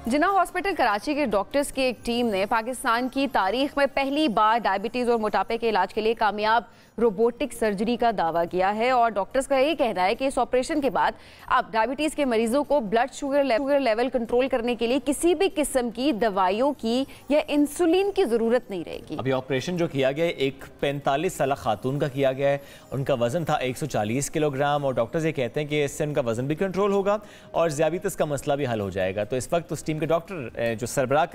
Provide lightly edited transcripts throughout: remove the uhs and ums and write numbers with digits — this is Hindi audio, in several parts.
जिन्ना हॉस्पिटल कराची के डॉक्टर्स की एक टीम ने पाकिस्तान की तारीख में पहली बार डायबिटीज और मोटापे के इलाज के लिए कामयाब रोबोटिक सर्जरी का दावा किया है। और डॉक्टर्स का यही कहना है कि इस ऑपरेशन के बाद अब डायबिटीज के मरीजों को ब्लड शुगर लेवल कंट्रोल करने के लिए किसी भी किस्म की दवाइयों की या इंसुलिन की जरूरत नहीं रहेगी। अभी ऑपरेशन जो किया गया है एक 45 साल खातून का किया गया है। उनका वजन था 140 किलोग्राम और डॉक्टर्स ये कहते हैं कि इससे उनका वजन भी कंट्रोल होगा और ज़ियाबीतस का मसला भी हल हो जाएगा। तो इस वक्त उस टीम के डॉक्टर जो सरबराह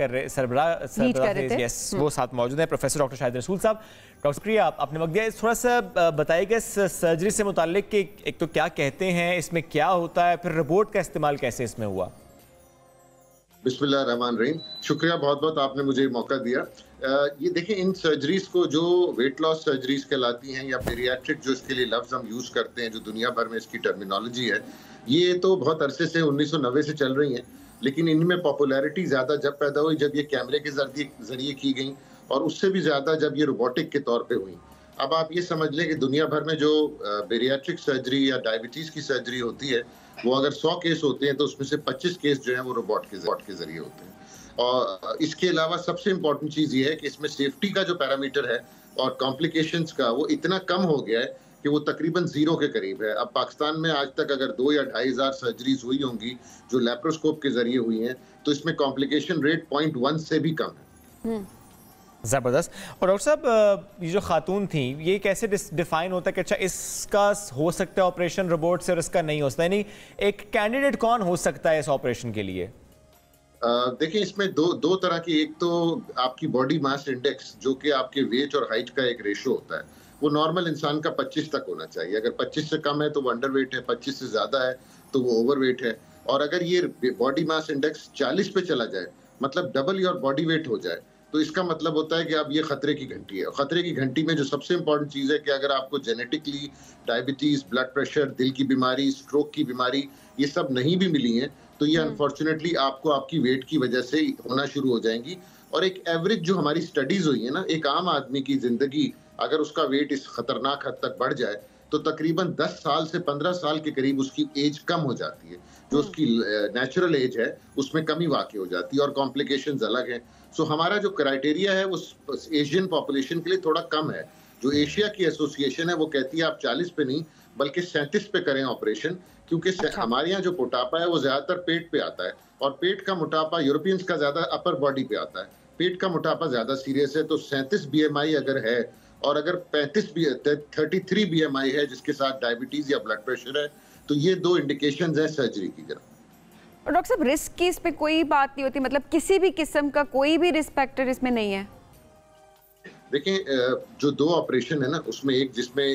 वो साथ मौजूद हैं, प्रोफेसर डॉक्टर शाहिद रसूल साहब। डॉक्टर शुक्रिया, आपने वक्त दिया। थोड़ा सा बताइएगा इस सर्जरी से मुताल्लिक कि एक तो क्या कहते हैं, इसमें क्या होता है, फिर रोबोट का इस्तेमाल कैसे इसमें हुआ। बिस्मिल्लाह रहमान रहीम। शुक्रिया बहुत बहुत आपने मुझे मौका दिया। ये देखें, इन सर्जरीज को जो वेट लॉस सर्जरीज कहलाती हैं या पेरियाट्रिक जो इसके लिए लफ्ज़ हम यूज़ करते हैं, जो दुनिया भर में इसकी टर्मिनोलॉजी है, ये तो बहुत अरसे से 1990 से चल रही हैं। लेकिन इनमें पॉपुलैरिटी ज़्यादा जब पैदा हुई जब ये कैमरे के जरिए की गई और उससे भी ज़्यादा जब ये रोबोटिक के तौर पे हुई। अब आप ये समझ लें कि दुनिया भर में जो बेरियाट्रिक सर्जरी या डायबिटीज़ की सर्जरी होती है, वो अगर 100 केस होते हैं तो उसमें से 25 केस जो हैं वो रोबोट के जरिए होते हैं। और इसके अलावा सबसे इम्पॉर्टेंट चीज़ ये है कि इसमें सेफ्टी का जो पैरामीटर है और कॉम्प्लिकेशंस का वो इतना कम हो गया है कि वो तकरीबन 0 के करीब है। अब पाकिस्तान में आज तक अगर 2 या 2,500 सर्जरीज हुई होंगी जो लैप्रोस्कोप के जरिए हुई हैं, तो इसमें कॉम्प्लिकेशन रेट 0.1 से भी कम है। ज़बरदस्त। और डॉक्टर साहब, ये जो खातून थी, ये कैसे डिफाइन होता है कि अच्छा इसका हो सकता है ऑपरेशन रोबोट से और इसका नहीं हो सकता, यानी एक कैंडिडेट कौन हो सकता है इस ऑपरेशन के लिए? देखिए, इसमें दो तरह की, एक तो आपकी बॉडी मास इंडेक्स जो कि आपके वेट और हाइट का एक रेशो होता है, वो नॉर्मल इंसान का 25 तक होना चाहिए। अगर 25 से कम है तो वो अंडरवेट है, 25 से ज़्यादा है तो वो ओवरवेट है। और अगर ये बॉडी मास इंडेक्स 40 पे चला जाए, मतलब डबल योर बॉडी वेट हो जाए, तो इसका मतलब होता है कि अब ये खतरे की घंटी है। खतरे की घंटी में जो सबसे इंपॉर्टेंट चीज़ है कि अगर आपको जेनेटिकली डायबिटीज़, ब्लड प्रेशर, दिल की बीमारी, स्ट्रोक की बीमारी, ये सब नहीं भी मिली हैं, तो ये अनफॉर्चुनेटली आपको आपकी वेट की वजह से होना शुरू हो जाएंगी। और एक एवरेज जो हमारी स्टडीज हुई है ना, एक आम आदमी की जिंदगी अगर उसका वेट इस खतरनाक हद तक बढ़ जाए तो तकरीबन 10 साल से 15 साल के करीब उसकी एज कम हो जाती है। जो उसकी नेचुरल एज है उसमें कमी वाक़ई हो जाती है और कॉम्प्लिकेशंस अलग हैं। सो हमारा जो क्राइटेरिया है वो एशियन पॉपुलेशन के लिए थोड़ा कम है। जो एशिया की एसोसिएशन है वो कहती है आप 40 पे नहीं बल्कि 37 पे करें ऑपरेशन, क्योंकि हमारे यहाँ जो मोटापा है वो ज़्यादातर पेट पे आता है और पेट का मोटापा यूरोपियंस का ज़्यादा अपर बॉडी पे आता है। पेट का मोटापा ज़्यादा सीरियस है। तो 37 BMI अगर है और अगर 33 BMI है जिसके साथ डायबिटीज या ब्लड प्रेशर है, तो ये 2 इंडिकेशंस हैं सर्जरी की तरफ। और डॉक्टर साहब, रिस्क की इस पे कोई बात नहीं होती, मतलब किसी भी किस्म का कोई भी रिस्क फैक्टर इसमें नहीं है? देखें, जो 2 ऑपरेशन है ना, उसमें एक जिसमें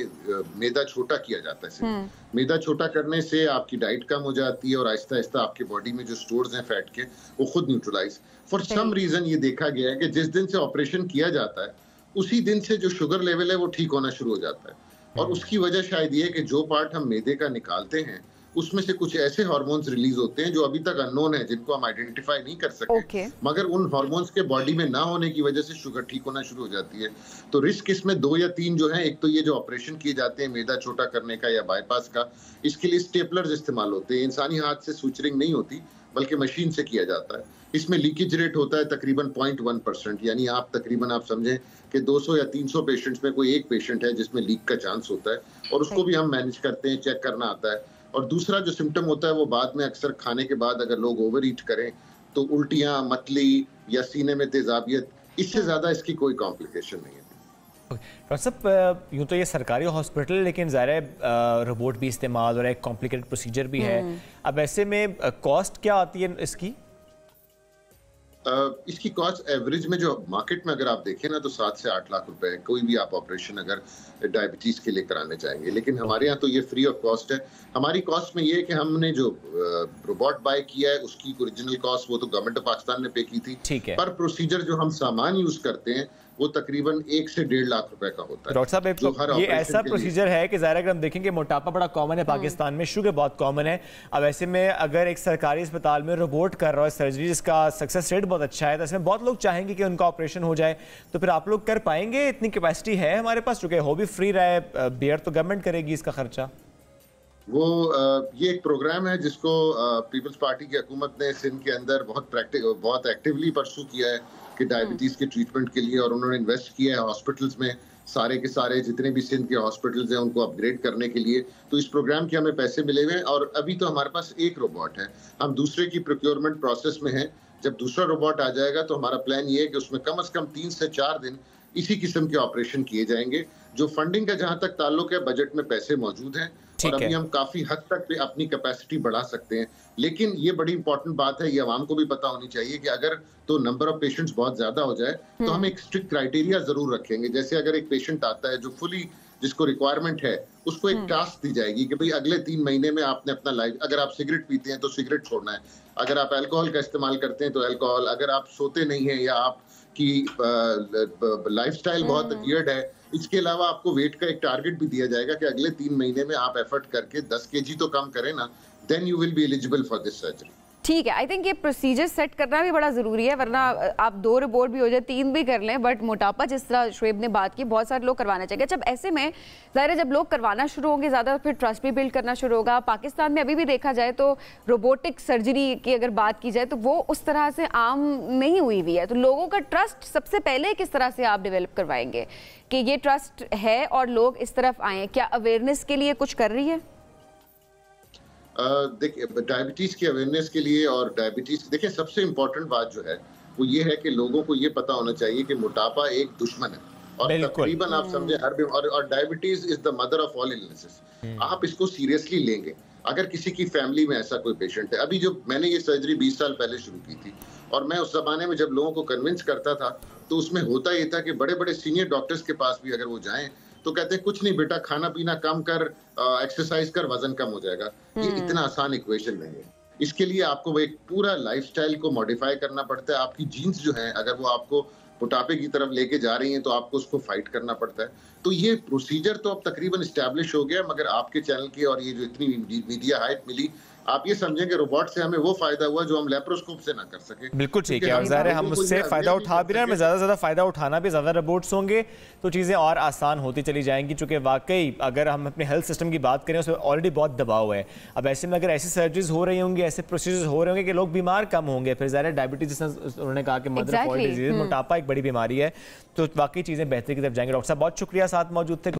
मैदा छोटा किया जाता है, मैदा छोटा करने से आपकी डाइट कम हो जाती है और आहिस्ता आहिस्ता आपकी बॉडी में जो स्टोर्स हैं फैट के वो खुद न्यूट्रलाइज। फॉर सम रीजन ये देखा गया है कि जिस दिन से ऑपरेशन किया जाता है उसी दिन से जो शुगर लेवल है वो ठीक होना शुरू हो जाता है। और उसकी वजह शायद ये है कि जो पार्ट हम मैदे का निकालते हैं उसमें से कुछ ऐसे हार्मोन्स रिलीज होते हैं जो अभी तक अननोन है, जिनको हम आइडेंटिफाई नहीं कर सके। मगर उन हार्मोन्स के बॉडी में ना होने की वजह से शुगर ठीक होना शुरू हो जाती है। तो रिस्क इसमें 2 या 3 जो है, एक तो ये जो ऑपरेशन किए जाते हैं मैदा छोटा करने का या बाईपास का, इसके लिए स्टेपलर्स इस्तेमाल होते हैं। इंसानी हाथ से सूचरिंग नहीं होती बल्कि मशीन से किया जाता है। इसमें लीकेज रेट होता है तकरीबन 0.1%, यानी आप तकरीबन आप समझें कि 200 या 300 पेशेंट्स में कोई एक पेशेंट है जिसमें लीक का चांस होता है और उसको भी हम मैनेज करते हैं, चेक करना आता है। और दूसरा जो सिम्टम होता है वो बाद में अक्सर खाने के बाद अगर लोग ओवर ईट करें तो उल्टियाँ, मतली या सीने में तेजाबियत, इससे ज़्यादा इसकी कोई कॉम्प्लिकेशन नहीं है। डॉक्टर साहब, यूँ तो ये सरकारी हॉस्पिटल, लेकिन ज़ाहिर है रोबोट भी इस्तेमाल और एक कॉम्प्लिकेटेड प्रोसीजर भी है। अब ऐसे में कॉस्ट क्या आती है इसकी? इसकी कॉस्ट एवरेज में जो मार्केट में अगर आप देखें ना तो 7 से 8 लाख रुपए है कोई भी आप ऑपरेशन अगर डायबिटीज के लिए कराने चाहेंगे। लेकिन हमारे यहाँ तो ये फ्री ऑफ कॉस्ट है। हमारी कॉस्ट में ये है कि हमने जो रोबोट बाय किया है उसकी ओरिजिनल कॉस्ट वो तो गवर्नमेंट ऑफ पाकिस्तान ने पे की थी। ठीक है। पर प्रोसीजर जो हम सामान यूज करते हैं वो तकरीबन 1 से 1.5 लाख रुपए का होता है। डॉक्टर साहब, ये ऐसा प्रोसीजर है कि ज़ाहिर अगर हम देखेंगे मोटापा बड़ा कॉमन है पाकिस्तान में, शुगर बहुत कॉमन है। अब ऐसे में अगर एक सरकारी अस्पताल में रोबोट कर रहा है सर्जरी जिसका सक्सेस रेट बहुत अच्छा है, तो इसमें बहुत लोग चाहेंगे कि उनका ऑपरेशन हो जाए, तो फिर आप लोग कर पाएंगे? इतनी कैपेसिटी है हमारे पास, चूँकि हो भी फ्री रहा है, बेयर तो गवर्नमेंट करेगी इसका खर्चा। वो ये एक प्रोग्राम है जिसको पीपल्स पार्टी की हुकूमत ने सिंध के अंदर बहुत एक्टिवली परसू किया है कि डायबिटीज के ट्रीटमेंट के लिए, और उन्होंने इन्वेस्ट किया है हॉस्पिटल्स में, सारे के सारे जितने भी सिंध के हॉस्पिटल्स हैं उनको अपग्रेड करने के लिए। तो इस प्रोग्राम के हमें पैसे मिले हुए हैं, और अभी तो हमारे पास एक रोबोट है, हम दूसरे की प्रोक्योरमेंट प्रोसेस में हैं। जब दूसरा रोबोट आ जाएगा तो हमारा प्लान ये है कि उसमें कम से कम 3 से 4 दिन इसी किस्म के ऑपरेशन किए जाएंगे। जो फंडिंग का जहां तक ताल्लुक है, बजट में पैसे मौजूद हैं और अभी हम काफी हद तक भी अपनी कैपेसिटी बढ़ा सकते हैं। लेकिन ये बड़ी इंपॉर्टेंट बात है, ये आवाम को भी पता होनी चाहिए कि अगर तो नंबर ऑफ पेशेंट्स बहुत ज्यादा हो जाए तो हम एक स्ट्रिक्ट क्राइटेरिया जरूर रखेंगे। जैसे अगर एक पेशेंट आता है जो फुली जिसको रिक्वायरमेंट है, उसको एक टास्क दी जाएगी कि भाई अगले 3 महीने में आपने अपना लाइफ, अगर आप सिगरेट पीते हैं तो सिगरेट छोड़ना है, अगर आप अल्कोहल का इस्तेमाल करते हैं तो अल्कोहल, अगर आप सोते नहीं हैं या आपकी लाइफस्टाइल बहुत वियर्ड है, इसके अलावा आपको वेट का एक टारगेट भी दिया जाएगा कि अगले 3 महीने में आप एफर्ट करके 10 kg तो कम करें ना, then you will be eligible for this surgery. ठीक है, आई थिंक ये प्रोसीजर सेट करना भी बड़ा ज़रूरी है, वरना आप 2 रिपोर्ट भी हो जाए, 3 भी कर लें, बट मोटापा जिस तरह शुएब ने बात की, बहुत सारे लोग करवाना चाहिए। जब ऐसे में ज़ाहिर है जब लोग करवाना शुरू होंगे ज़्यादा, फिर ट्रस्ट भी बिल्ड करना शुरू होगा। पाकिस्तान में अभी भी देखा जाए तो रोबोटिक सर्जरी की अगर बात की जाए तो वो उस तरह से आम नहीं हुई हुई है। तो लोगों का ट्रस्ट सबसे पहले किस तरह से आप डेवलप करवाएंगे कि ये ट्रस्ट है और लोग इस तरफ आएँ? क्या अवेयरनेस के लिए कुछ कर रही है? देखिए, डायबिटीज की अवेयरनेस के लिए, और डायबिटीज, देखिए सबसे इम्पोर्टेंट बात जो है वो ये है कि लोगों को ये पता होना चाहिए कि मोटापा एक दुश्मन है, और तकरीबन आप समझे हर और diabetes is the mother of all illnesses. आप इसको सीरियसली लेंगे। अगर किसी की फैमिली में ऐसा कोई पेशेंट है, अभी जो मैंने ये सर्जरी 20 साल पहले शुरू की थी, और मैं उस जमाने में जब लोगों को कन्विंस करता था तो उसमें होता ये था कि बड़े बड़े सीनियर डॉक्टर्स के पास भी अगर वो जाएं तो कहते हैं कुछ नहीं बेटा, खाना पीना कम कर, एक्सरसाइज कर, वजन कम हो जाएगा। ये इतना आसान इक्वेशन नहीं है। इसके लिए आपको एक पूरा लाइफस्टाइल को मॉडिफाई करना पड़ता है। आपकी जीन्स जो हैं, अगर वो आपको मोटापे की तरफ लेके जा रही हैं तो आपको उसको फाइट करना पड़ता है। तो ये प्रोसीजर तो अब तकरीबन इस्टेब्लिश हो गया, मगर आपके चैनल की और ये जो इतनी मीडिया हाइप मिली, आप ये समझें कि रोबोट से हमें वो फायदा हुआ जो हम लेप्रोस्कोप से ना कर सके। बिल्कुल ठीक है, और ज़ाहिर है हम उससे फायदा उठा भी रहे हैं, हमें ज़्यादा से ज़्यादा फायदा उठाना भी, ज़्यादा रोबोट्स होंगे तो चीज़ें और आसान होती चली जाएंगी। चूँकि वाकई अगर हम अपने हेल्थ सिस्टम की बात करें उसमें ऑलरेडी बहुत दबाव है। अब ऐसे में अगर ऐसी सर्जरीज हो रही होंगी, ऐसे प्रोसीजर्स हो रहे होंगे कि लोग बीमार कम होंगे, फिर ज़ाहिर है डायबिटीज, उन्होंने कहा कि मदर ऑफ ऑल डिजीज, मोटापा एक बड़ी बीमारी है, तो वाकई चीज़ें बेहतरी की तरफ जाएंगे। डॉक्टर साहब बहुत शुक्रिया, साथ मौजूद थे।